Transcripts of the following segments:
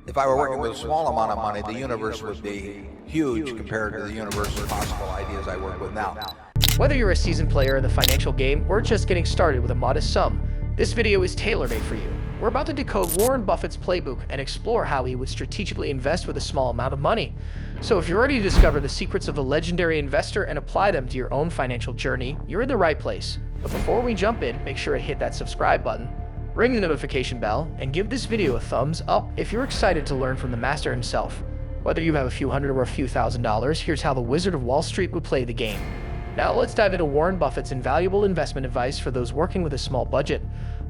If I were working with a small amount of money, the universe would be huge compared to the universe of possible ideas I work with now. Whether you're a seasoned player in the financial game or just getting started with a modest sum, this video is tailor-made for you. We're about to decode Warren Buffett's playbook and explore how he would strategically invest with a small amount of money. So if you're ready to discover the secrets of the legendary investor and apply them to your own financial journey, you're in the right place. But before we jump in, make sure to hit that subscribe button, ring the notification bell, and give this video a thumbs up if you're excited to learn from the master himself. Whether you have a few hundred or a few $1,000s, here's how the Wizard of Wall Street would play the game. Now let's dive into Warren Buffett's invaluable investment advice for those working with a small budget.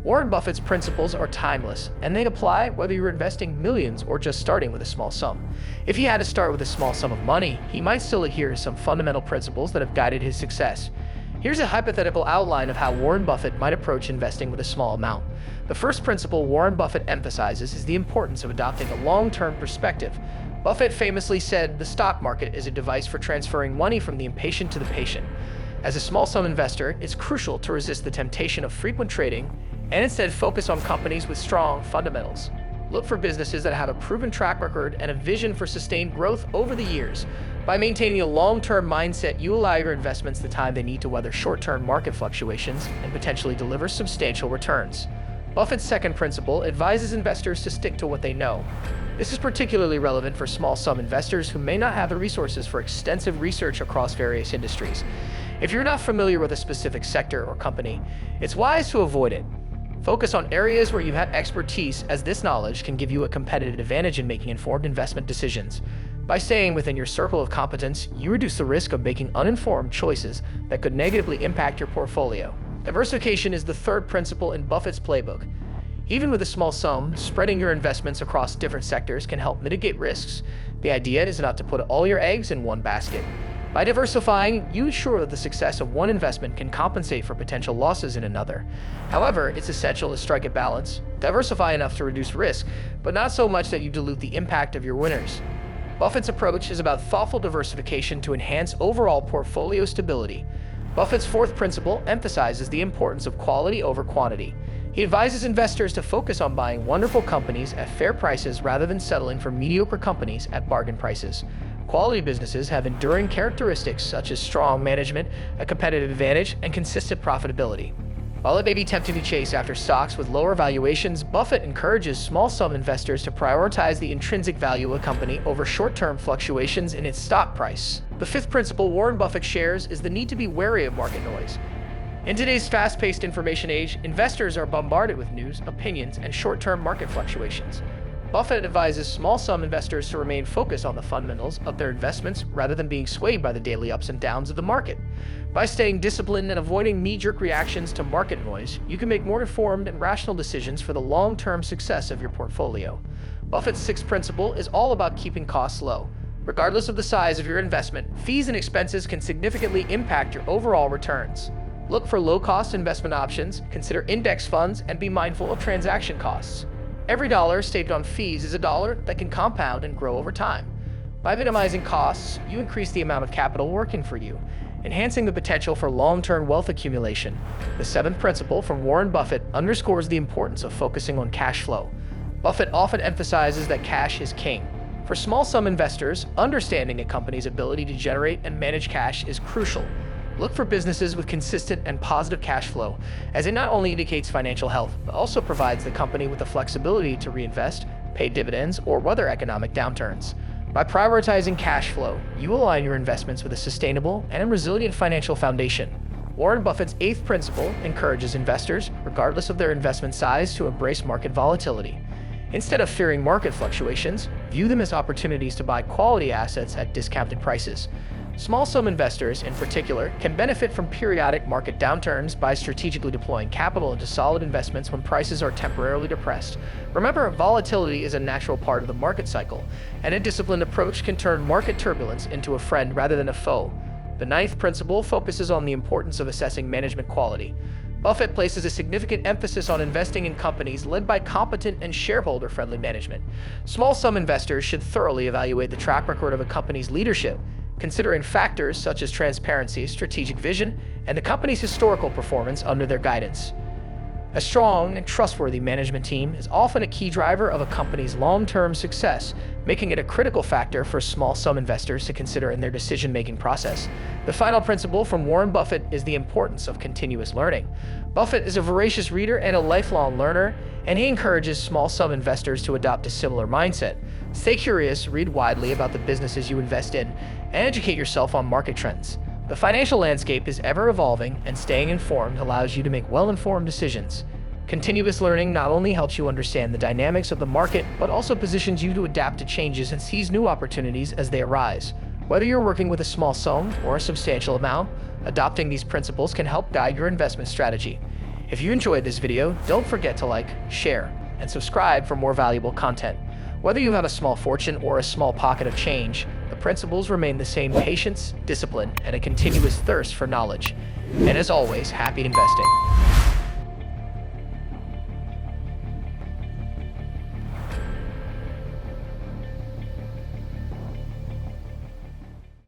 Warren Buffett's principles are timeless, and they apply whether you're investing millions or just starting with a small sum. If he had to start with a small sum of money, he might still adhere to some fundamental principles that have guided his success. Here's a hypothetical outline of how Warren Buffett might approach investing with a small amount. The first principle Warren Buffett emphasizes is the importance of adopting a long-term perspective. Buffett famously said, "The stock market is a device for transferring money from the impatient to the patient." As a small-sum investor, it's crucial to resist the temptation of frequent trading and instead focus on companies with strong fundamentals. Look for businesses that have a proven track record and a vision for sustained growth over the years. By maintaining a long-term mindset, you allow your investments the time they need to weather short-term market fluctuations and potentially deliver substantial returns. Buffett's second principle advises investors to stick to what they know. This is particularly relevant for small-sum investors who may not have the resources for extensive research across various industries. If you're not familiar with a specific sector or company, it's wise to avoid it. Focus on areas where you have expertise, as this knowledge can give you a competitive advantage in making informed investment decisions. By staying within your circle of competence, you reduce the risk of making uninformed choices that could negatively impact your portfolio. Diversification is the third principle in Buffett's playbook. Even with a small sum, spreading your investments across different sectors can help mitigate risks. The idea is not to put all your eggs in one basket. By diversifying, you ensure that the success of one investment can compensate for potential losses in another. However, it's essential to strike a balance. Diversify enough to reduce risk, but not so much that you dilute the impact of your winners. Buffett's approach is about thoughtful diversification to enhance overall portfolio stability. Buffett's fourth principle emphasizes the importance of quality over quantity. He advises investors to focus on buying wonderful companies at fair prices rather than settling for mediocre companies at bargain prices. Quality businesses have enduring characteristics such as strong management, a competitive advantage, and consistent profitability. While it may be tempting to chase after stocks with lower valuations, Buffett encourages small-sum investors to prioritize the intrinsic value of a company over short-term fluctuations in its stock price. The fifth principle Warren Buffett shares is the need to be wary of market noise. In today's fast-paced information age, investors are bombarded with news, opinions, and short-term market fluctuations. Buffett advises small-sum investors to remain focused on the fundamentals of their investments rather than being swayed by the daily ups and downs of the market. By staying disciplined and avoiding knee-jerk reactions to market noise, you can make more informed and rational decisions for the long-term success of your portfolio. Buffett's sixth principle is all about keeping costs low. Regardless of the size of your investment, fees and expenses can significantly impact your overall returns. Look for low-cost investment options, consider index funds, and be mindful of transaction costs. Every dollar saved on fees is a dollar that can compound and grow over time. By minimizing costs, you increase the amount of capital working for you, enhancing the potential for long-term wealth accumulation. The seventh principle from Warren Buffett underscores the importance of focusing on cash flow. Buffett often emphasizes that cash is king. For small-sum investors, understanding a company's ability to generate and manage cash is crucial. Look for businesses with consistent and positive cash flow, as it not only indicates financial health, but also provides the company with the flexibility to reinvest, pay dividends, or weather economic downturns. By prioritizing cash flow, you align your investments with a sustainable and resilient financial foundation. Warren Buffett's eighth principle encourages investors, regardless of their investment size, to embrace market volatility. Instead of fearing market fluctuations, view them as opportunities to buy quality assets at discounted prices. Small-sum investors, in particular, can benefit from periodic market downturns by strategically deploying capital into solid investments when prices are temporarily depressed. Remember, volatility is a natural part of the market cycle, and a disciplined approach can turn market turbulence into a friend rather than a foe. The ninth principle focuses on the importance of assessing management quality. Buffett places a significant emphasis on investing in companies led by competent and shareholder-friendly management. Small-sum investors should thoroughly evaluate the track record of a company's leadership, considering factors such as transparency, strategic vision, and the company's historical performance under their guidance. A strong and trustworthy management team is often a key driver of a company's long-term success, making it a critical factor for small-sum investors to consider in their decision-making process. The final principle from Warren Buffett is the importance of continuous learning. Buffett is a voracious reader and a lifelong learner, and he encourages small-sum investors to adopt a similar mindset. Stay curious, read widely about the businesses you invest in, and educate yourself on market trends. The financial landscape is ever evolving, and staying informed allows you to make well-informed decisions. Continuous learning not only helps you understand the dynamics of the market, but also positions you to adapt to changes and seize new opportunities as they arise. Whether you're working with a small sum or a substantial amount, adopting these principles can help guide your investment strategy. If you enjoyed this video, don't forget to like, share, and subscribe for more valuable content. Whether you have a small fortune or a small pocket of change, the principles remain the same: patience, discipline, and a continuous thirst for knowledge. And as always, happy investing.